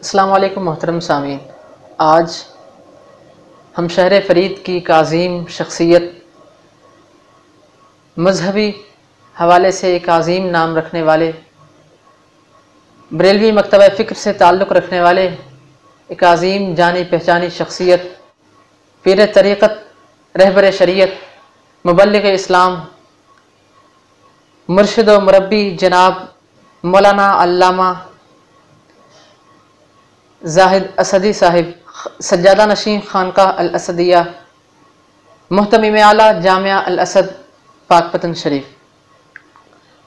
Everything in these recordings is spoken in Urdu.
السلام علیکم محترم سامعین، آج ہم شہر فرید کی ایک عظیم شخصیت، مذہبی حوالے سے ایک عظیم نام رکھنے والے، بریلوی مکتبہ فکر سے تعلق رکھنے والے ایک عظیم جانی پہچانی شخصیت، پیر طریقت، رہبر شریعت، مبلغ اسلام، مرشد و مربی جناب مولانا علامہ زاہد اسدی صاحب، سجادہ نشین خانقاہ الاسدیہ، محتمم اعلیٰ جامعہ الاسد، پاک پتن شریف۔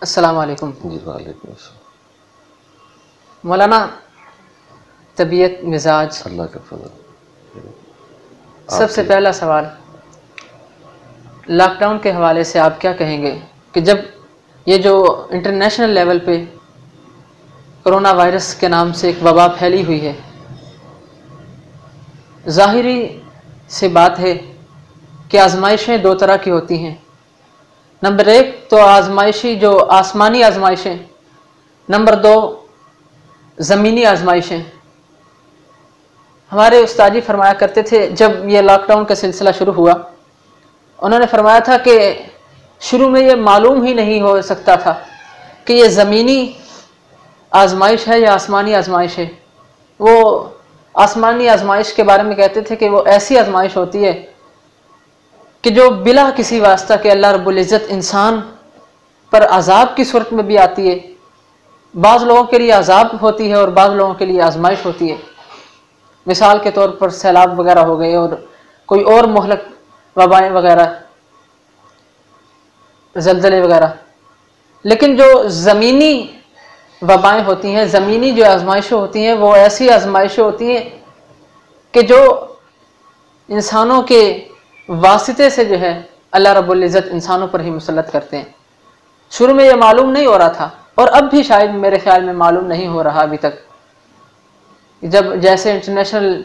السلام علیکم۔ جی وعلیکم السلام۔ مولانا، طبیعت، مزاج، اللہ کا فضل۔ سب سے پہلا سوال لاک ڈاؤن کے حوالے سے آپ کیا کہیں گے کہ جب یہ جو انٹرنیشنل لیول پہ کرونا وائرس کے نام سے ایک وبا پھیلی ہوئی ہے، ظاہری سی بات ہے کہ آزمائشیں دو طرح کی ہوتی ہیں۔ نمبر ایک تو آزمائشی جو آسمانی آزمائشیں، نمبر دو زمینی آزمائشیں۔ ہمارے استاد جی فرمایا کرتے تھے جب یہ لاک ڈاؤن کا سلسلہ شروع ہوا، انہوں نے فرمایا تھا کہ شروع میں یہ معلوم ہی نہیں ہو سکتا تھا کہ یہ زمینی آزمائش ہے یا آسمانی آزمائش ہے۔ وہ آسمانی آزمائش کے بارے میں کہتے تھے کہ وہ ایسی آزمائش ہوتی ہے کہ جو بلا کسی واسطہ کہ اللہ رب العزت انسان پر عذاب کی صورت میں بھی آتی ہے۔ بعض لوگوں کے لیے عذاب ہوتی ہے اور بعض لوگوں کے لیے آزمائش ہوتی ہے۔ مثال کے طور پر سیلاب وغیرہ ہو گئے اور کوئی اور مہلک وبائیں وغیرہ، زلزلے وغیرہ۔ لیکن جو زمینی وبائیں ہوتی ہیں، زمینی جو آزمائشیں ہوتی ہیں، وہ ایسی آزمائشیں ہوتی ہیں کہ جو انسانوں کے واسطے سے جو ہے اللہ رب العزت انسانوں پر ہی مسلط کرتے ہیں۔ شروع میں یہ معلوم نہیں ہو رہا تھا اور اب بھی شاید میرے خیال میں معلوم نہیں ہو رہا ابھی تک۔ جب جیسے انٹرنیشنل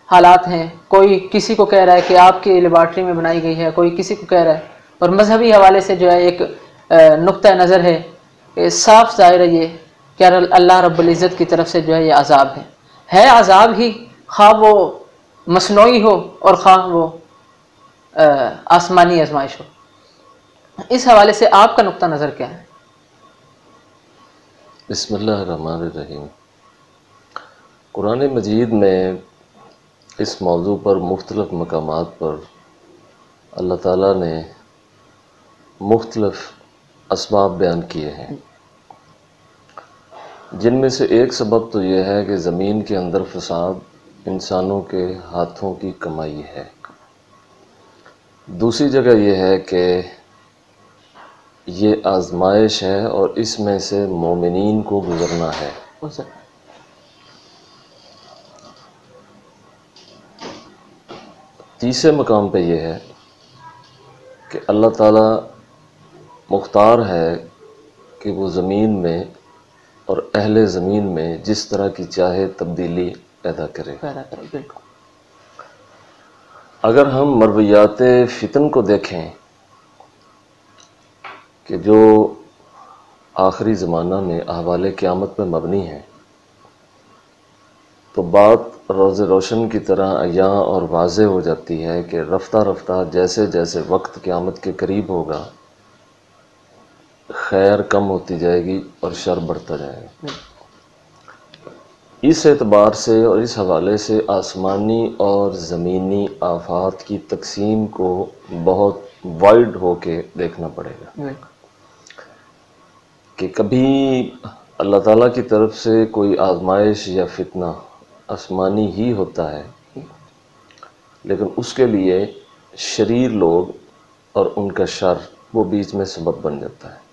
حالات ہیں، کوئی کسی کو کہہ رہا ہے کہ آپ کی لیبارٹری میں بنائی گئی ہے، کوئی کسی کو کہہ رہا ہے، اور مذہبی حوالے سے جو ہے ایک نقطہ نظر ہے کہ صاف ظاہر ہے یہ کہ اللہ رب العزت کی طرف سے جو ہے یہ عذاب ہے عذاب ہی، خواہ وہ مصنوعی ہو اور خواہ وہ آسمانی آزمائش ہو۔ اس حوالے سے آپ کا نقطہ نظر کیا ہے؟ بسم اللہ الرحمن الرحیم۔ قرآن مجید میں اس موضوع پر مختلف مقامات پر اللہ تعالیٰ نے مختلف اسباب بیان کیے ہیں، جن میں سے ایک سبب تو یہ ہے کہ زمین کے اندر فساد انسانوں کے ہاتھوں کی کمائی ہے۔ دوسری جگہ یہ ہے کہ یہ آزمائش ہے اور اس میں سے مومنین کو گزرنا ہے۔ تیسرے مقام پہ یہ ہے کہ اللہ تعالیٰ مختار ہے کہ وہ زمین میں اور اہل زمین میں جس طرح کی چاہے تبدیلی پیدا کرے۔ بالکل۔ اگر ہم مرویات فتن کو دیکھیں کہ جو آخری زمانہ میں احوال قیامت میں مبنی ہے، تو بات روز روشن کی طرح عیاں اور واضح ہو جاتی ہے کہ رفتہ رفتہ جیسے جیسے وقت قیامت کے قریب ہوگا، خیر کم ہوتی جائے گی اور شر بڑھتا جائے گا۔ اس اعتبار سے اور اس حوالے سے آسمانی اور زمینی آفات کی تقسیم کو بہت وائڈ ہو کے دیکھنا پڑے گا کہ کبھی اللہ تعالیٰ کی طرف سے کوئی آزمائش یا فتنہ آسمانی ہی ہوتا ہے، لیکن اس کے لیے شریر لوگ اور ان کا شر وہ بیچ میں سبب بن جاتا ہے۔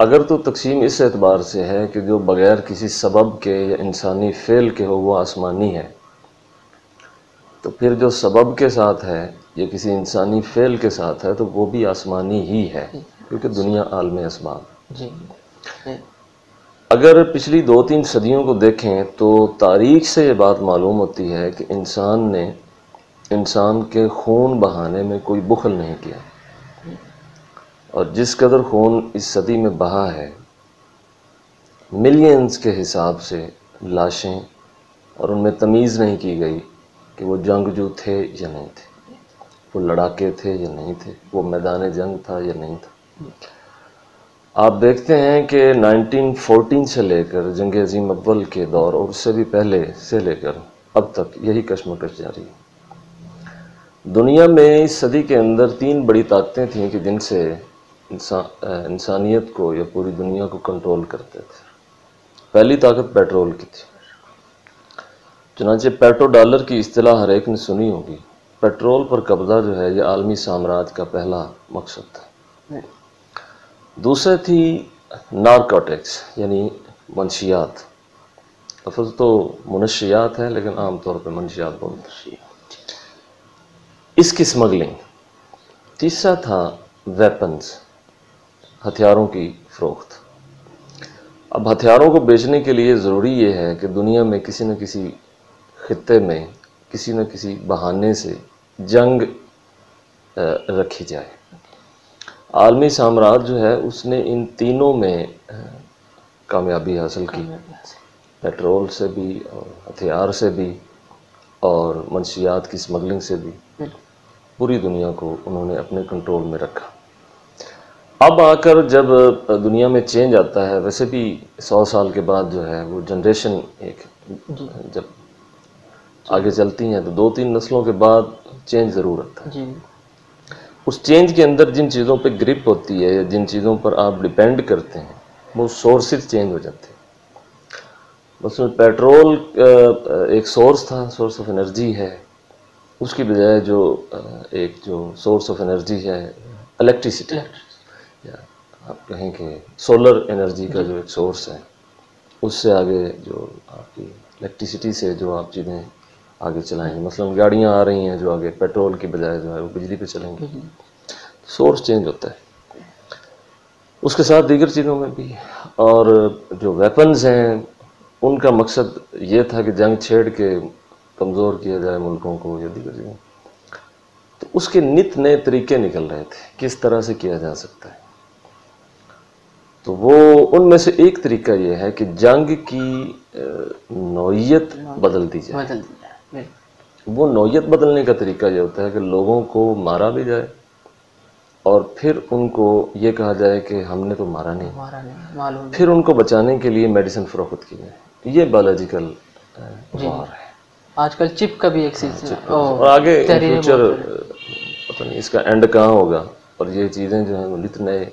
اگر تو تقسیم اس اعتبار سے ہے کہ جو بغیر کسی سبب کے یا انسانی فعل کے ہو وہ آسمانی ہے، تو پھر جو سبب کے ساتھ ہے یا کسی انسانی فعل کے ساتھ ہے تو وہ بھی آسمانی ہی ہے، کیونکہ دنیا عالم اسباب۔ اگر پچھلی 2-3 صدیوں کو دیکھیں تو تاریخ سے یہ بات معلوم ہوتی ہے کہ انسان نے انسان کے خون بہانے میں کوئی بخل نہیں کیا، اور جس قدر خون اس صدی میں بہا ہے، ملینز کے حساب سے لاشیں، اور ان میں تمیز نہیں کی گئی کہ وہ جنگجو تھے یا نہیں تھے، وہ لڑاکے تھے یا نہیں تھے، وہ میدان جنگ تھا یا نہیں تھا۔ آپ دیکھتے ہیں کہ 1914 سے لے کر جنگ عظیم اول کے دور اور اس سے بھی پہلے سے لے کر اب تک یہی کشمکش جاری ہے۔ دنیا میں اس صدی کے اندر 3 بڑی طاقتیں تھیں کہ جن سے انسانیت کو یا پوری دنیا کو کنٹرول کرتے تھے۔ پہلی طاقت پیٹرول کی تھی، چنانچہ پیٹرو ڈالر کی اصطلاح ہر ایک نے سنی ہوگی۔ پیٹرول پر قبضہ جو ہے یہ عالمی سامراج کا پہلا مقصد تھا۔ دوسرے تھی نارکوٹکس یعنی منشیات، لفظ تو منشیات ہے لیکن عام طور پہ منشیات بولتے ہیں، اس کی اسمگلنگ۔ تیسرا تھا ویپنز، ہتھیاروں کی فروخت۔ اب ہتھیاروں کو بیچنے کے لیے ضروری یہ ہے کہ دنیا میں کسی نہ کسی خطے میں کسی نہ کسی بہانے سے جنگ رکھی جائے۔ عالمی سامراج جو ہے اس نے ان تینوں میں کامیابی حاصل کی، پیٹرول سے بھی اور ہتھیار سے بھی اور منشیات کی اسمگلنگ سے بھی۔ پوری دنیا کو انہوں نے اپنے کنٹرول میں رکھا۔ اب آ کر جب دنیا میں چینج آتا ہے، ویسے بھی 100 سال کے بعد جو ہے وہ جنریشن ایک جب آگے چلتی ہیں تو 2-3 نسلوں کے بعد چینج ضرور آتا ہے۔ اس چینج کے اندر جن چیزوں پہ گرپ ہوتی ہے یا جن چیزوں پر آپ ڈیپینڈ کرتے ہیں وہ سورسز چینج ہو جاتے ہیں۔ مثلا پیٹرول ایک سورس تھا، سورس آف انرجی ہے، اس کی بجائے جو ایک جو سورس آف انرجی ہے الیکٹریسٹی، یا آپ کہیں کہ سولر انرجی کا جو ایک سورس ہے، اس سے آگے جو آپ کی الیکٹریسٹی سے جو آپ چیزیں آگے چلائیں گے، مثلا گاڑیاں آ رہی ہیں جو آگے پیٹرول کی بجائے جو ہے وہ بجلی پہ چلیں گے، سورس چینج ہوتا ہے۔ اس کے ساتھ دیگر چیزوں میں بھی، اور جو ویپنز ہیں ان کا مقصد یہ تھا کہ جنگ چھیڑ کے کمزور کیا جائے ملکوں کو یا دیگر چیزیں، تو اس کے نت نئے طریقے نکل رہے تھے کس طرح سے کیا جا سکتا ہے۔ تو وہ ان میں سے ایک طریقہ یہ ہے کہ جنگ کی نوعیت بدل دی جائے۔ وہ نوعیت بدلنے کا طریقہ یہ ہوتا ہے کہ لوگوں کو مارا بھی جائے اور پھر ان کو یہ کہا جائے کہ ہم نے تو مارا نہیں، پھر ان کو بچانے کے لیے میڈیسن فروخت کی جائے۔ یہ بایولوجیکل وار ہے۔ آج کل چپ کا بھی ایک سلسلہ، اور آگے فیوچر پتہ نہیں اس کا اینڈ کہاں ہوگا، اور یہ چیزیں جو ہیں وہ نت نئے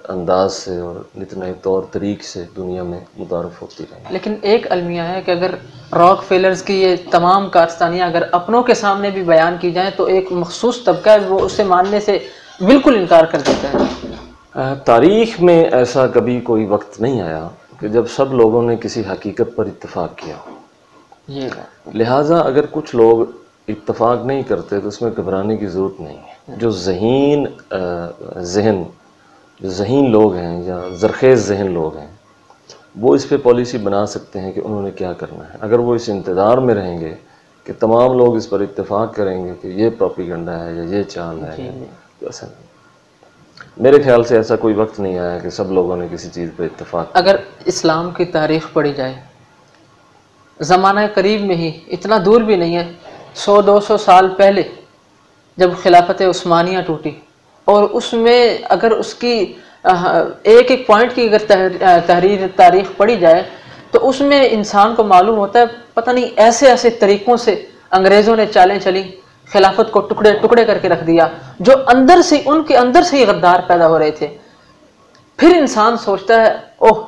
انداز سے اور نت نئے طور طریق سے دنیا میں متعارف ہوتی رہیں۔ لیکن ایک المیہ ہے کہ اگر راک فیلرز کی یہ تمام کارستانیاں اگر اپنوں کے سامنے بھی بیان کی جائیں تو ایک مخصوص طبقہ ہے وہ اسے ماننے سے بالکل انکار کر دیتا ہے۔ تاریخ میں ایسا کبھی کوئی وقت نہیں آیا کہ جب سب لوگوں نے کسی حقیقت پر اتفاق کیا ہو، لہٰذا اگر کچھ لوگ اتفاق نہیں کرتے تو اس میں گھبرانے کی ضرورت نہیں ہے۔ جو ذہین لوگ ہیں یا زرخیز ذہن لوگ ہیں وہ اس پہ پالیسی بنا سکتے ہیں کہ انہوں نے کیا کرنا ہے۔ اگر وہ اس انتظار میں رہیں گے کہ تمام لوگ اس پر اتفاق کریں گے کہ یہ پروپیگنڈا ہے یا یہ چال ہے، تو ایسا نہیں۔ میرے خیال سے ایسا کوئی وقت نہیں آیا کہ سب لوگوں نے کسی چیز پہ اتفاق۔ اگر اسلام کی تاریخ پڑھی جائے زمانہ قریب میں ہی، اتنا دور بھی نہیں ہے، 100-200 سال پہلے جب خلافت عثمانیہ ٹوٹی، اور اس میں اگر اس کی ایک ایک پوائنٹ کی اگر تاریخ پڑھی جائے تو اس میں انسان کو معلوم ہوتا ہے پتہ نہیں ایسے ایسے طریقوں سے انگریزوں نے چالیں چلی، خلافت کو ٹکڑے ٹکڑے کر کے رکھ دیا، جو اندر سے ان کے اندر سے ہی غدار پیدا ہو رہے تھے۔ پھر انسان سوچتا ہے اوہ،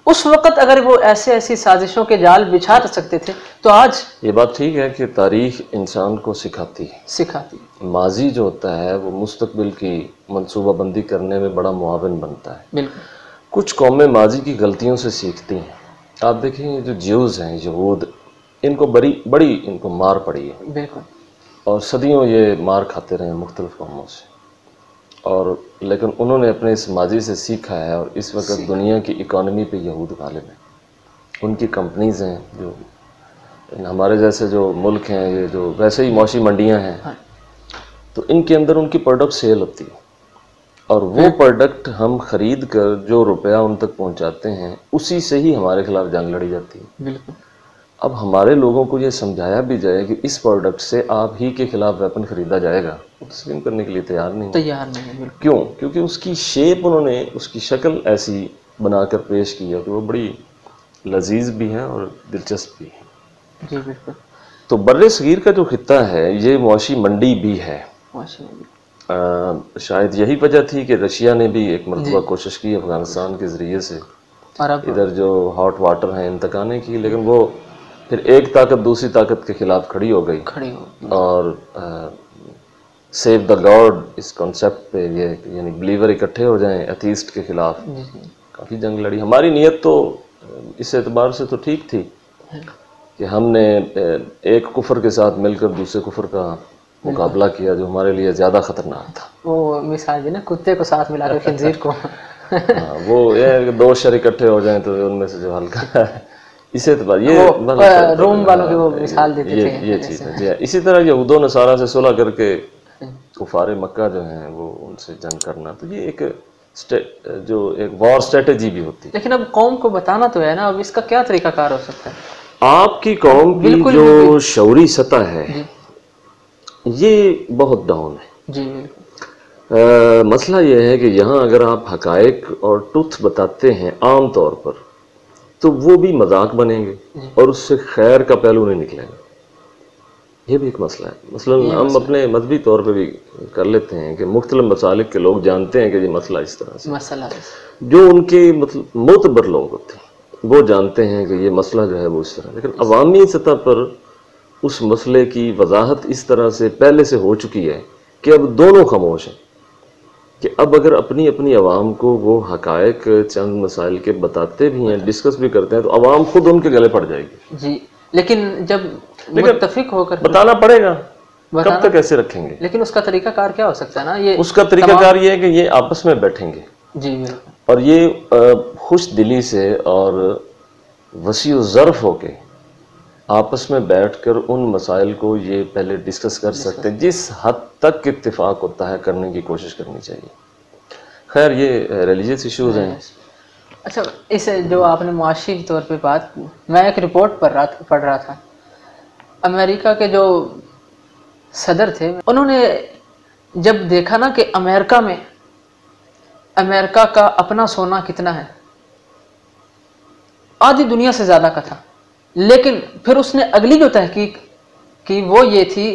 اس وقت اگر وہ ایسی سازشوں کے جال بچھا سکتے تھے تو آج۔ یہ بات ٹھیک ہے کہ تاریخ انسان کو سکھاتی ہے۔ ماضی جو ہوتا ہے وہ مستقبل کی منصوبہ بندی کرنے میں بڑا معاون بنتا ہے۔ بالکل۔ کچھ قومیں ماضی کی غلطیوں سے سیکھتی ہیں۔ آپ دیکھیں یہ جو جیوز ہیں، یہود، ان کو بڑی ان کو مار پڑی ہے، بالکل، اور صدیوں یہ مار کھاتے رہے مختلف قوموں سے، اور لیکن انہوں نے اپنے اس ماضی سے سیکھا ہے، اور اس وقت دنیا کی اکانومی پہ یہود غالب ہیں۔ ان کی کمپنیز ہیں، جو ہمارے جیسے جو ملک ہیں، یہ جو ویسے ہی معاشی منڈیاں ہیں، تو ان کے اندر ان کی پروڈکٹ سیل ہوتی ہے، اور وہ پروڈکٹ ہم خرید کر جو روپیہ ان تک پہنچاتے ہیں اسی سے ہی ہمارے خلاف جنگ لڑی جاتی ہے۔ بالکل۔ اب ہمارے لوگوں کو یہ سمجھایا بھی جائے کہ اس پروڈکٹ سے آپ ہی کے خلاف ویپن خریدا جائے گا، وہ تسلیم کرنے کے لیے تیار نہیں ہے۔ تیار نہیں ہے، بالکل۔ کیوں؟ کیونکہ اس کی شیپ انہوں نے، اس کی شکل ایسی بنا کر پیش کی ہے کہ وہ بڑی لذیذ بھی ہے اور دلچسپ بھی ہے۔ جی بالکل۔ تو بر صغیر کا جو خطہ ہے یہ معاشی منڈی بھی ہے۔ ماشاء اللہ۔ شاید یہی وجہ تھی کہ رشیا نے بھی ایک مرتبہ کوشش کی افغانستان کے ذریعے سے اور اب ادھر جو ہاٹ واٹر ہیں انتقانے کی، لیکن وہ پھر ایک طاقت دوسری طاقت کے خلاف کھڑی ہو گئی، کھڑی ہو۔ اور سیو دا گاڈ اس کانسیپٹ پہ، یہ یعنی بلیور اکٹھے ہو جائیں ایتھیسٹ کے خلاف، جی جی۔ کافی جنگ لڑی۔ ہماری نیت تو اس اعتبار سے تو ٹھیک تھی کہ ہم نے ایک کفر کے ساتھ مل کر دوسرے کفر کا مقابلہ کیا جو ہمارے لیے زیادہ خطرناک تھا۔ وہ مثال جو نا کتے کو ساتھ ملا کر خنزیر کو۔ ہاں، وہ یہ ہے کہ دو شر اکٹھے ہو جائیں تو ان میں سے جو ہلکا ہے، اس اعتبار یہ روم والوں کی وہ مثال دیتے تھے۔ یہ چیز ہے جی۔ اسی طرح یہود و نصارہ سے صلح کر کے کفار مکہ جو ہیں وہ ان سے جنگ کرنا، تو یہ ایک جو ایک وار اسٹریٹجی بھی ہوتی ہے۔ لیکن اب قوم کو بتانا تو ہے نا، اب اس کا کیا طریقہ کار ہو سکتا ہے؟ آپ کی قوم کی جو شعوری سطح ہے یہ بہت ڈاؤن ہے۔ جی بالکل۔ مسئلہ یہ ہے کہ یہاں اگر آپ حقائق اور ٹوتھ بتاتے ہیں عام طور پر تو وہ بھی مذاق بنیں گے اور اس سے خیر کا پہلو نہیں نکلے گا۔ یہ بھی ایک مسئلہ ہے۔ مثلا ہم اپنے مذہبی طور پہ بھی کر لیتے ہیں کہ مختلف مسالک کے لوگ جانتے ہیں کہ یہ مسئلہ اس طرح سے، مسئلہ جو ان کے معتبر لوگ ہوتے ہیں وہ جانتے ہیں کہ یہ مسئلہ جو ہے وہ اس طرح، لیکن عوامی سطح پر اس مسئلے کی وضاحت اس طرح سے پہلے سے ہو چکی ہے کہ اب دونوں خاموش ہیں، کہ اب اگر اپنی اپنی عوام کو وہ حقائق چند مسائل کے بتاتے بھی ہیں، ڈسکس بھی کرتے ہیں، تو عوام خود ان کے گلے پڑ جائے گی۔ جی، لیکن جب متفق ہو کر بتانا پڑے گا، کب تک ایسے رکھیں گے؟ لیکن اس کا طریقہ کار کیا ہو سکتا ہے نا؟ یہ اس کا طریقہ کار یہ ہے کہ یہ آپس میں بیٹھیں گے، جی بالکل، اور یہ خوش دلی سے اور وسیع الظرف ہو کے آپس میں بیٹھ کر ان مسائل کو یہ پہلے ڈسکس کر سکتے ہیں، جس حد تک اتفاق ہوتا ہے کرنے کی کوشش کرنی چاہیے۔ خیر یہ ریلیجیس ایشوز ہیں۔ اچھا، اس جو آپ نے معاشی طور پہ بات، میں ایک رپورٹ پڑھ رہا تھا، امریکہ کے جو صدر تھے انہوں نے جب دیکھا نا کہ امریکہ میں امریکہ کا اپنا سونا کتنا ہے، آدھی دنیا سے زیادہ کا تھا، لیکن پھر اس نے اگلی جو تحقیق کی وہ یہ تھی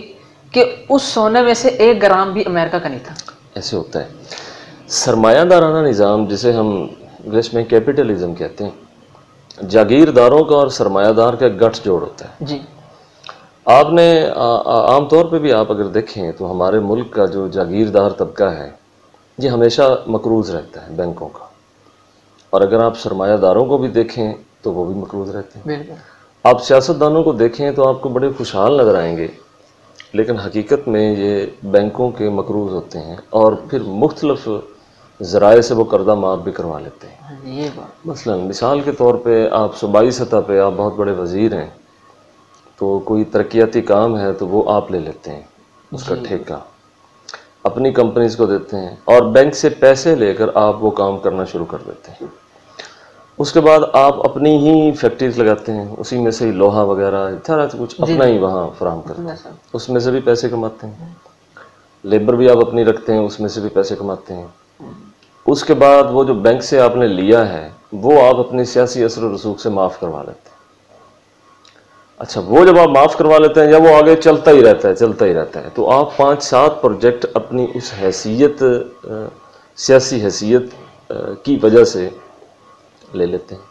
کہ اس سونے میں سے 1 گرام بھی امریکہ کا نہیں تھا۔ ایسے ہوتا ہے سرمایہ دارانہ نظام، جسے ہم انگلش میں کیپٹلزم کہتے ہیں، جاگیرداروں کا اور سرمایہ دار کا گٹھ جوڑ ہوتا ہے۔ جی، آپ نے عام طور پہ بھی آپ اگر دیکھیں تو ہمارے ملک کا جو جاگیردار طبقہ ہے یہ ہمیشہ مقروض رہتا ہے بینکوں کا، اور اگر آپ سرمایہ داروں کو بھی دیکھیں تو وہ بھی مقروض رہتے ہیں۔ بالکل۔ آپ سیاستدانوں کو دیکھیں تو آپ کو بڑے خوشحال نظر آئیں گے، لیکن حقیقت میں یہ بینکوں کے مقروض ہوتے ہیں، اور پھر مختلف ذرائع سے وہ قرضہ معاف بھی کروا لیتے ہیں۔ یہ بات مثلا مثال کے طور پہ آپ صوبائی سطح پہ آپ بہت بڑے وزیر ہیں، تو کوئی ترقیاتی کام ہے تو وہ آپ لے لیتے ہیں، اس کا ٹھیکہ اپنی کمپنیز کو دیتے ہیں، اور بینک سے پیسے لے کر آپ وہ کام کرنا شروع کر دیتے ہیں۔ اس کے بعد آپ اپنی ہی فیکٹریز لگاتے ہیں، اسی میں سے ہی لوہا وغیرہ سارا کچھ اپنا ہی وہاں فراہم کرتے ہیں، اس میں سے بھی پیسے کماتے ہیں۔ لیبر بھی آپ اپنی رکھتے ہیں، اس میں سے بھی پیسے کماتے ہیں۔ اس کے بعد وہ جو بینک سے آپ نے لیا ہے وہ آپ اپنی سیاسی اثر و رسوخ سے معاف کروا لیتے ہیں۔ اچھا، وہ جب آپ معاف کروا لیتے ہیں یا وہ آگے چلتا ہی رہتا ہے تو آپ 5-7 پروجیکٹ اپنی اس حیثیت، سیاسی حیثیت کی وجہ سے لے لیتے ہیں،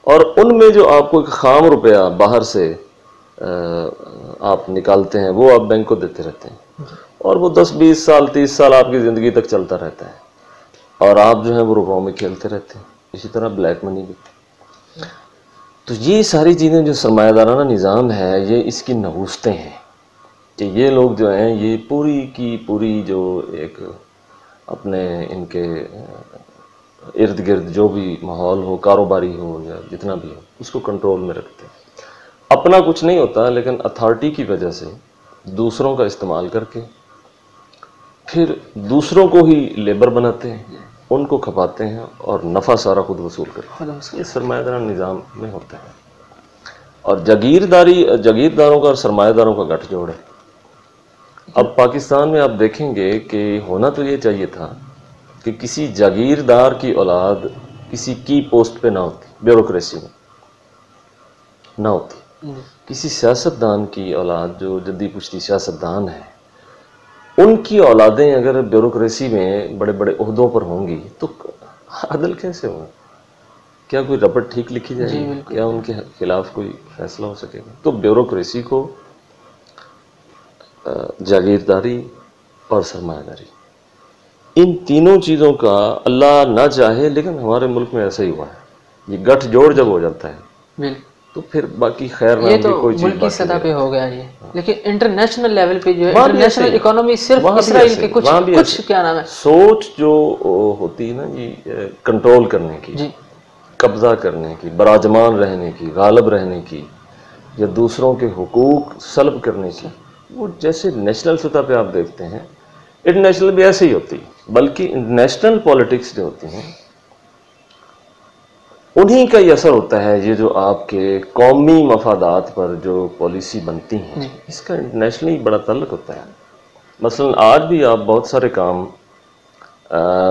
اور ان میں جو آپ کو ایک خام روپیہ باہر سے آپ نکالتے ہیں وہ آپ بینک کو دیتے رہتے ہیں، اور وہ 10-20 سال 30 سال آپ کی زندگی تک چلتا رہتا ہے، اور آپ جو ہیں وہ روپوں میں کھیلتے رہتے ہیں۔ اسی طرح بلیک منی بھی۔ تو یہ ساری چیزیں جو سرمایہ دارانہ نظام ہے یہ اس کی نحوستیں ہیں کہ یہ لوگ جو ہیں یہ پوری کی پوری جو ایک اپنے ان کے ارد گرد جو بھی ماحول ہو، کاروباری ہو یا جتنا بھی ہو، اس کو کنٹرول میں رکھتے ہیں۔ اپنا کچھ نہیں ہوتا، لیکن اتھارٹی کی وجہ سے دوسروں کا استعمال کر کے پھر دوسروں کو ہی لیبر بناتے ہیں، ان کو کھپاتے ہیں اور نفع سارا خود وصول کرتے ہیں. یہ سرمایہ دارانہ نظام میں ہوتا ہے. اور جاگیرداروں کا اور سرمایہ داروں کا گٹھ جوڑ ہے. اب پاکستان میں آپ دیکھیں گے کہ ہونا تو یہ چاہیے تھا کہ کسی جاگیردار کی اولاد کسی کی پوسٹ پہ نہ ہوتی، بیوروکریسی میں نہ ہوتی. کسی سیاستدان کی اولاد جو جدی پشتی سیاستدان ہے، ان کی اولادیں اگر بیوروکریسی میں بڑے بڑے عہدوں پر ہوں گی تو عدل کیسے ہوگا؟ کیا کوئی رپٹ ٹھیک لکھی جائے گی؟ کیا ان کے خلاف کوئی فیصلہ ہو سکے گا؟ تو بیوروکریسی کو جاگیرداری اور سرمایہ داری، ان تینوں چیزوں کا اللہ نہ چاہے لیکن ہمارے ملک میں ایسا ہی ہوا ہے. یہ گٹھ جوڑ جب ہو جاتا ہے تو پھر باقی خیر نام کی کوئی چیز ملکی سطح پہ ہو گیا یہ. لیکن انٹرنیشنل لیول پہ جو ہے انٹرنیشنل اکانومی صرف اسرائیل کے کچھ کیا نام ہے سوچ جو ہوتی ہے نا جی، کنٹرول کرنے کی، قبضہ کرنے کی، براجمان رہنے کی، غالب رہنے کی، یا دوسروں کے حقوق سلب کرنے کی، وہ جیسے نیشنل سطح پہ آپ دیکھتے ہیں انٹرنیشنل بھی ایسے ہی ہوتی ہے. بلکہ انٹرنیشنل پولیٹکس جو ہوتی ہیں انہی کا یہ اثر ہوتا ہے. یہ جو آپ کے قومی مفادات پر جو پالیسی بنتی ہیں اس کا انٹرنیشنلی بڑا تعلق ہوتا ہے. مثلا آج بھی آپ بہت سارے کام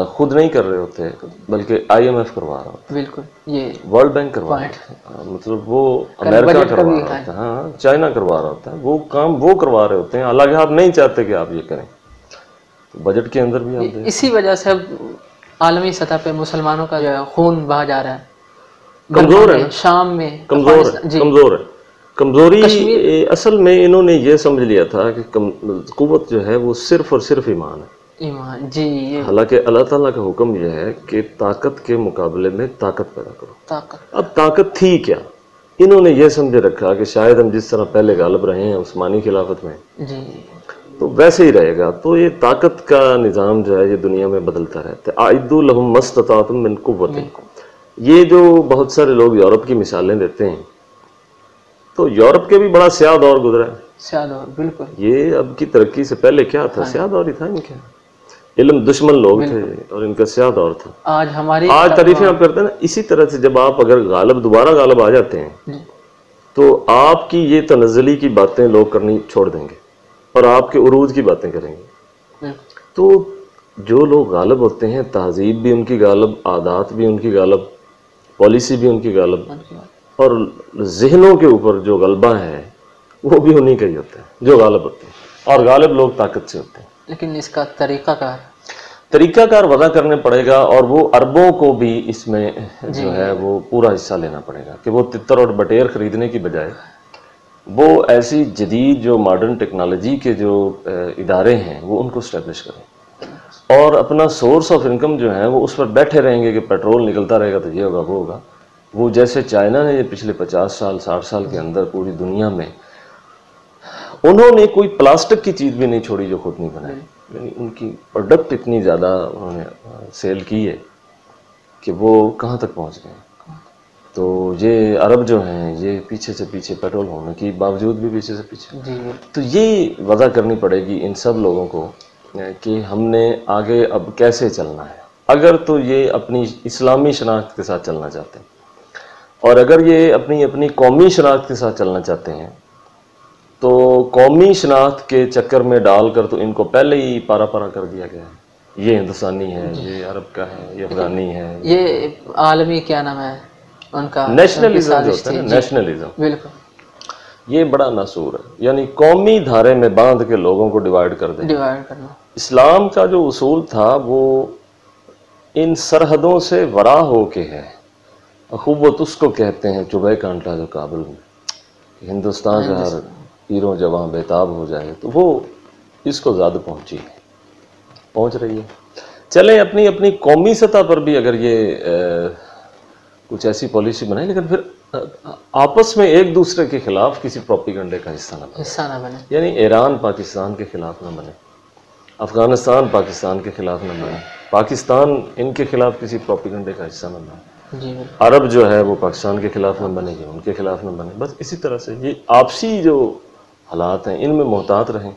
خود نہیں کر رہے ہوتے بلکہ IMF کروا رہا ہوتا ہے. بالکل، یہ ورلڈ بینک کروا رہا ہوتا ہے، مطلب وہ امریکہ کروا رہا ہوتا ہے، ہاں چائنا کروا رہا ہوتا ہے. وہ کام وہ کروا رہے ہوتے ہیں، حالانکہ آپ نہیں چاہتے کہ آپ یہ کریں. بجٹ کے اندر بھی آپ دیکھیں، اسی وجہ سے اب عالمی سطح پہ مسلمانوں کا جو ہے خون بہا جا رہا ہے. کمزور ہے، شام میں کمزور ہے. کمزوری اصل میں انہوں نے یہ سمجھ لیا تھا کہ قوت جو ہے وہ صرف اور صرف ایمان ہے. جی، حالانکہ اللہ تعالیٰ کا حکم یہ ہے کہ طاقت کے مقابلے میں طاقت پیدا کرو. اب طاقت تھی کیا؟ انہوں نے یہ سمجھے رکھا کہ شاید ہم جس طرح پہلے غالب رہے ہیں عثمانی خلافت میں تو ویسے ہی رہے گا. تو یہ طاقت کا نظام جو ہے یہ دنیا میں بدلتا رہتا ہے. اعدوا لهم ما استطعتم من قوة. یہ جو بہت سارے لوگ یورپ کی مثالیں دیتے ہیں تو یورپ کے بھی بڑا سیاہ دور گزرا ہے. سیاہ دور، بالکل. یہ اب کی ترقی سے پہلے کیا تھا؟ سیاہ دور ہی تھا. ان کے علم دشمن لوگ تھے اور ان کا سیاہ دور تھا. آج تعریفیں آپ کرتے ہیں نا. اسی طرح سے جب آپ اگر دوبارہ غالب آ جاتے ہیں تو آپ کی یہ تنزلی کی باتیں لوگ کرنی چھوڑ دیں گے اور آپ کے عروج کی باتیں کریں گے. تو جو لوگ غالب ہوتے ہیں تہذیب بھی ان کی غالب، عادات بھی ان کی غالب، پالیسی بھی ان کی غالب، اور ذہنوں کے اوپر جو غلبہ ہے وہ بھی انہی کا ہی ہوتا ہے جو غالب ہوتے ہیں. اور غالب لوگ طاقت سے ہوتے ہیں. لیکن اس کا طریقہ کار وضع کرنے پڑے گا اور وہ عربوں کو بھی اس میں جو ہے وہ پورا حصہ لینا پڑے گا کہ وہ تتر اور بٹیر خریدنے کی بجائے وہ ایسی جدید جو ماڈرن ٹیکنالوجی کے جو ادارے ہیں وہ ان کو اسٹیبلش کریں اور اپنا سورس آف انکم جو ہے وہ اس پر بیٹھے رہیں گے کہ پیٹرول نکلتا رہے گا تو یہ ہوگا وہ ہوگا. وہ جیسے چائنا نے پچھلے 50 سال 60 سال کے اندر پوری دنیا میں انہوں نے کوئی پلاسٹک کی چیز بھی نہیں چھوڑی جو خود نہیں بنائی. یعنی ان کی پروڈکٹ اتنی زیادہ انہوں نے سیل کی ہے کہ وہ کہاں تک پہنچ گئے. تو یہ عرب جو ہیں یہ پیچھے سے پیچھے پیٹرول ہونے کی باوجود بھی پیچھے سے پیچھے. تو یہ وضع کرنی پڑے گی ان سب لوگوں کو کہ ہم نے آگے اب کیسے چلنا ہے. اگر تو یہ اپنی اسلامی شناخت کے ساتھ چلنا چاہتے ہیں اور اگر یہ اپنی قومی شناخت کے ساتھ چلنا چاہتے ہیں تو قومی شناخت کے چکر میں ڈال کر تو ان کو پہلے ہی پارا پارا کر دیا گیا ہے. یہ ہندوستانی ہے، یہ عرب کا ہے، یہ افغانی ہے. یہ عالمی کیا نام ہے ان کا نیشنلزم جو ہوتا ہے نا، نیشنلزم، بالکل یہ بڑا ناسور ہے. یعنی قومی دھارے میں باندھ کے لوگوں کو ڈیوائیڈ کر دیں. اسلام کا جو اصول تھا وہ ان سرحدوں سے ورا ہو کے ہے. اخوت اس کو کہتے ہیں چوبے کانٹا جو کابل میں ہندوستان کا ہر پیروں جواں بیتاب ہو جائے تو وہ اس کو زیادہ پہنچ رہی ہے. چلیں اپنی قومی سطح پر بھی اگر یہ کچھ ایسی پالیسی بنائیں لیکن پھر آپس میں ایک دوسرے کے خلاف کسی پروپیگنڈے کا حصہ نہ بنے. یعنی ایران پاکستان کے خلاف نہ بنے، افغانستان پاکستان کے خلاف نہ بنے، پاکستان ان کے خلاف کسی پروپیگنڈے کا حصہ نہ بنے. عرب جو ہے وہ پاکستان کے خلاف نہ بنے گی، ان کے خلاف نہ بنے. بس اسی طرح سے یہ آپسی جو حالات ہیں ان میں محتاط رہیں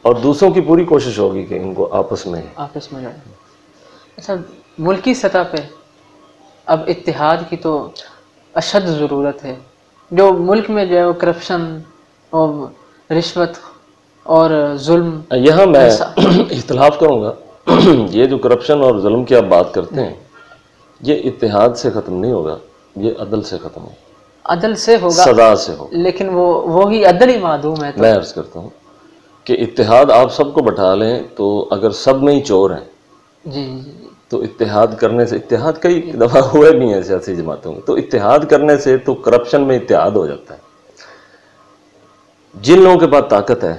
اور دوسروں کی پوری کوشش ہوگی کہ ان کو آپس میں جائے۔ اچھا، ملکی سطح پہ اب اتحاد کی تو اشد ضرورت ہے۔ جو ملک میں جو ہے وہ کرپشن اور رشوت اور ظلم، یہاں میں اختلاف کروں گا۔ یہ جو کرپشن اور ظلم کی آپ بات کرتے ہیں، یہ اتحاد سے ختم نہیں ہوگا، یہ عدل سے ختم ہوگا، عدل سے ہوگا، سزا سے ہوگا۔ لیکن وہی عدل ہی معدوم ہے۔ میں عرض کرتا ہوں کہ اتحاد آپ سب کو بٹھا لیں تو اگر سب میں ہی چور ہیں جی تو اتحاد کرنے سے، اتحاد کئی دفعہ ہوئے بھی ہیں سیاسی جماعتوں میں، تو اتحاد کرنے سے تو کرپشن میں اتحاد ہو جاتا ہے۔ جن لوگوں کے پاس طاقت ہے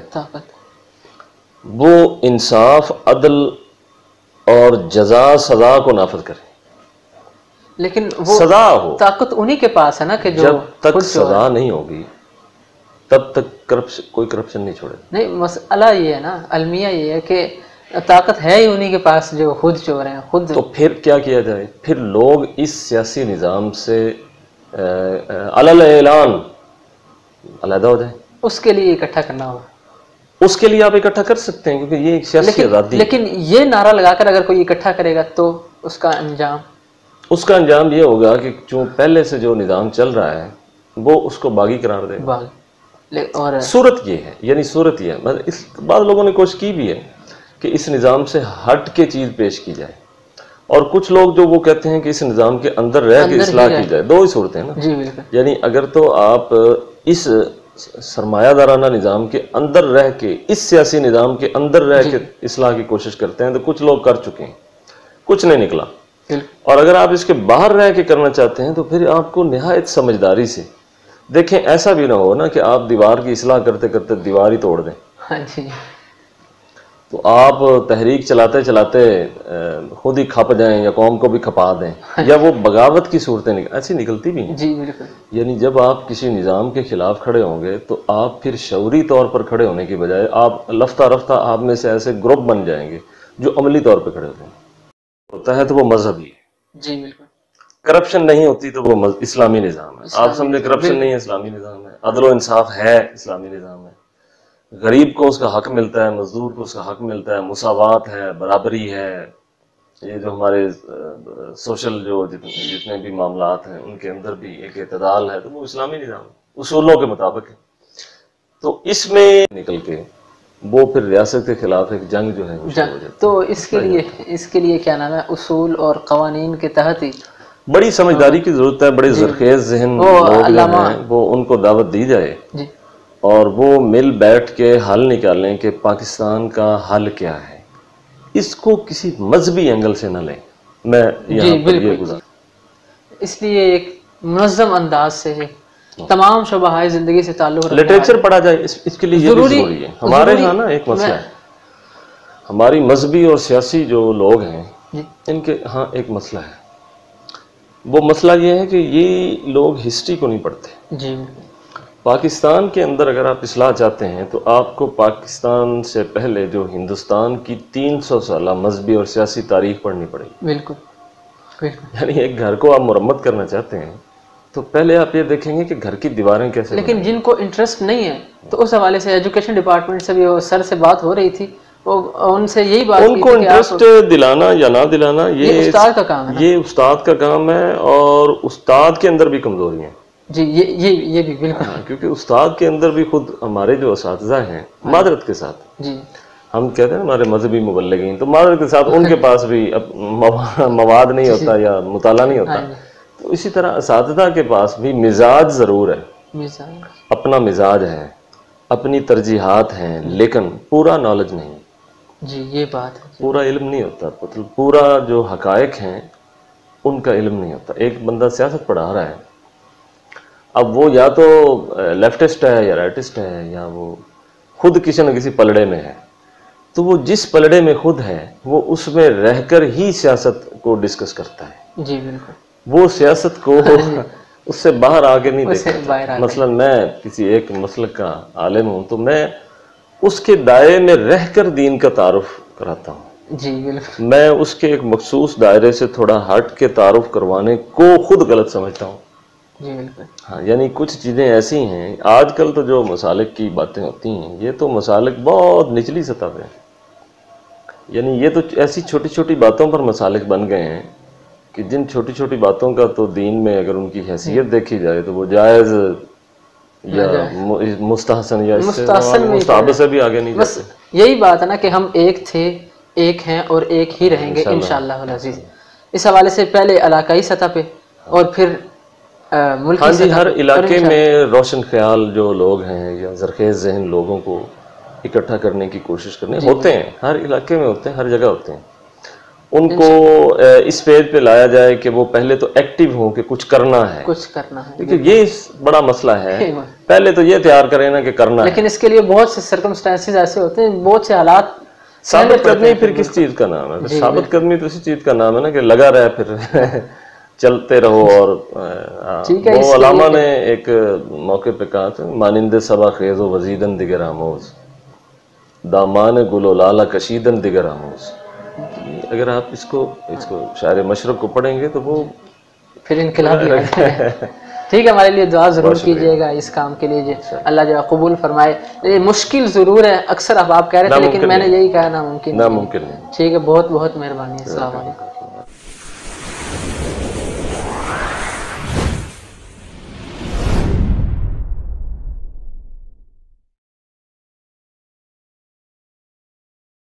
وہ انصاف، عدل اور جزا سزا کو نافذ کرے، لیکن وہ سزا ہو۔ طاقت انہی کے پاس ہے نا کہ جو جب تک سزا نہیں ہوگی تب تک کوئی کرپشن نہیں چھوڑے۔ نہیں، مسئلہ یہ ہے نا، المیہ یہ ہے کہ طاقت ہے ہی انہی کے پاس جو خود چور ہیں خود۔ تو پھر کیا کیا جائے؟ پھر لوگ اس سیاسی نظام سے علل اعلان علیحدہ ہو جائیں۔ اس کے لیے اکٹھا کرنا ہوگا۔ اس کے لیے آپ اکٹھا کر سکتے ہیں کیونکہ یہ ایک سیاسی آزادی ہے۔ لیکن یہ نعرہ لگا کر اگر کوئی اکٹھا کرے گا تو اس کا انجام یہ ہوگا کہ چوں پہلے سے جو نظام چل رہا ہے وہ اس کو باغی قرار دے گا۔ اور صورت یہ ہے، یعنی صورت یہ ہے، بعض لوگوں نے کوشش کی بھی ہے کہ اس نظام سے ہٹ کے چیز پیش کی جائے، اور کچھ لوگ جو وہ کہتے ہیں کہ اس نظام کے اندر رہ کے اصلاح کی جائے۔ دو ہی صورتیں ہیں نا جی بالکل۔ یعنی اگر تو آپ اس سرمایہ دارانہ نظام کے اندر رہ کے، اس سیاسی نظام کے اندر رہ کے اصلاح کی کوشش کرتے ہیں تو کچھ لوگ کر چکے ہیں، کچھ نہیں نکلا۔ اور اگر آپ اس کے باہر رہ کے کرنا چاہتے ہیں تو پھر آپ کو نہایت سمجھداری سے دیکھیں، ایسا بھی نہ ہو نا کہ آپ دیوار کی اصلاح کرتے کرتے دیوار ہی توڑ دیں۔ ہاں جی، تو آپ تحریک چلاتے چلاتے خود ہی کھپ جائیں یا قوم کو بھی کھپا دیں، یا وہ بغاوت کی صورتیں ایسی نکلتی بھی ہیں۔ جی بالکل۔ یعنی جب آپ کسی نظام کے خلاف کھڑے ہوں گے تو آپ پھر شعوری طور پر کھڑے ہونے کی بجائے آپ رفتہ رفتہ آپ میں سے ایسے گروپ بن جائیں گے جو عملی طور پہ کھڑے ہوتے ہیں تو وہ مذہبی ہے۔ جی بالکل۔ کرپشن نہیں ہوتی تو وہ اسلامی نظام ہے۔ آپ سمجھے کرپشن نہیں ہے، اسلامی نظام ہے۔ عدل و انصاف ہے، اسلامی نظام ہے۔ غریب کو اس کا حق ملتا ہے، مزدور کو اس کا حق ملتا ہے، مساوات ہے، برابری ہے۔ یہ جو ہمارے سوشل جو جتنے بھی معاملات ہیں ان کے اندر بھی ایک اعتدال ہے، تو وہ اسلامی نظام ہے، اصولوں کے مطابق ہے۔ تو اس میں نکل کے وہ پھر ریاست کے خلاف ایک جنگ جو ہے وہ شروع ہو جاتی ہے۔ تو اس کے لیے کیا نام ہے، اصول اور قوانین کے تحت ہی بڑی سمجھداری کی ضرورت ہے۔ بڑے زرخیز ذہن لوگ جو ہیں وہ ان کو دعوت دی جائے اور وہ مل بیٹھ کے حل نکالیں کہ پاکستان کا حل کیا ہے۔ اس کو کسی مذہبی اینگل سے نہ لیں۔ میں یہاں پر یہ گزار اس لیے ایک منظم انداز سے تمام شعبہ زندگی سے تعلق رکھنا ہے۔ لٹریچر پڑھا جائے، اس کے لیے یہ بھی ضروری ہے۔ ہمارے ہاں نا ایک مسئلہ ہے، ہماری مذہبی اور سیاسی جو لوگ ہیں ان کے ہاں ایک مسئلہ ہے۔ وہ مسئلہ یہ ہے کہ یہ لوگ ہسٹری کو نہیں پڑھتے۔ جی، پاکستان کے اندر اگر آپ اصلاح چاہتے ہیں تو آپ کو پاکستان سے پہلے جو ہندوستان کی 300 سالہ مذہبی اور سیاسی تاریخ پڑھنی پڑے گی۔ بالکل بالکل۔ یعنی ایک گھر کو آپ مرمت کرنا چاہتے ہیں تو پہلے آپ یہ دیکھیں گے کہ گھر کی دیواریں کیسے، لیکن جن کو انٹرسٹ نہیں ہے تو اس حوالے سے ایجوکیشن ڈپارٹمنٹ سے بھی سر سے بات ہو رہی تھی، ان سے یہی بات ان کو انٹرسٹ دلانا یا نہ دلانا یہ استاد کا کام ہے، یہ استاد کا کام ہے، اور استاد کے اندر بھی کمزوری ہیں۔ جی، یہ بھی بالکل، کیونکہ استاد کے اندر بھی خود ہمارے جو اساتذہ ہیں، معذرت کے ساتھ جی ہم کہتے ہیں ہمارے مذہبی مبلغین، تو معذرت کے ساتھ ان کے پاس بھی مواد نہیں ہوتا یا مطالعہ نہیں ہوتا، تو اسی طرح اساتذہ کے پاس بھی مزاج ضرور ہے، اپنا مزاج ہے، اپنی ترجیحات ہیں، لیکن پورا نالج نہیں۔ جی، یہ بات ہے، پورا علم نہیں ہوتا، مطلب پورا جو حقائق ہیں ان کا علم نہیں ہوتا۔ ایک بندہ سیاست پڑھا رہا ہے، اب وہ یا تو لیفٹسٹ ہے یا رائٹسٹ ہے، یا وہ خود کسی نہ کسی پلڑے میں ہے، تو وہ جس پلڑے میں خود ہے وہ اس میں رہ کر ہی سیاست کو ڈسکس کرتا ہے۔ جی بالکل، وہ سیاست کو اس سے باہر آگے نہیں دیکھتا۔ مثلا میں کسی ایک مسلک کا عالم ہوں تو میں اس کے دائرے میں رہ کر دین کا تعارف کراتا ہوں۔ جی بالکل، میں اس کے ایک مخصوص دائرے سے تھوڑا ہٹ کے تعارف کروانے کو خود غلط سمجھتا ہوں۔ جی بالکل. ہاں یعنی کچھ چیزیں ایسی ہیں آج کل تو جو مسالک کی باتیں ہوتی ہیں یہ تو مسالک بہت نچلی سطح پہ، یعنی یہ تو ایسی چھوٹی چھوٹی باتوں پر مسالک بن گئے ہیں کہ جن چھوٹی چھوٹی باتوں کا تو دین میں اگر ان کی حیثیت دیکھی جائے تو وہ جائز یا مستحسن یا اس سے مستحب سے بھی آگے نہیں بس جاتے. یہی بات ہے نا کہ ہم ایک تھے، ایک ہیں اور ایک ہی رہیں گے انشاءاللہ العزیز. اس حوالے سے پہلے علاقائی سطح پہ اور پھر ملکی ہاں جی، سطح ہر پہ. علاقے میں روشن خیال جو لوگ ہیں یا زرخیز ذہن لوگوں کو اکٹھا کرنے کی کوشش کرنے ہوتے ہیں، ہر علاقے میں ہوتے ہیں، ہر جگہ ہوتے ہیں. ان کو اس پیج پہ لایا جائے کہ وہ پہلے تو ایکٹیو ہوں کہ کچھ کرنا ہے. لیکن یہ بڑا مسئلہ ہے، پہلے تو یہ تیار کریں نا کہ کرنا ہے. لیکن اس کے لیے بہت سے سرکمسٹانسز ایسے ہوتے ہیں، بہت سے حالات. ثابت قدمی پھر کس چیز کا نام ہے؟ ثابت قدمی تو اسی چیز کا نام ہے نا کہ لگا رہے پھر چلتے رہو. اور وہ علامہ نے ایک موقع پہ کہا تھا مانند صبا خیز و وزیدن دیگر آموز دامان گل و لالا کشیدن دیگر آموز. اگر آپ اس کو شاعر مشرق کو پڑھیں گے تو وہ پھر انقلاب بھی آ جائے گا. ٹھیک ہے، ہمارے لیے دعا ضرور کیجیے گا اس کام کے لیے. اللہ جو قبول فرمائے. یہ مشکل ضرور ہے، اکثر آپ کہہ رہے تھے لیکن میں نے یہی کہا ناممکن نہیں. ناممکن نہیں. ٹھیک ہے، بہت بہت مہربانی. السلام علیکم.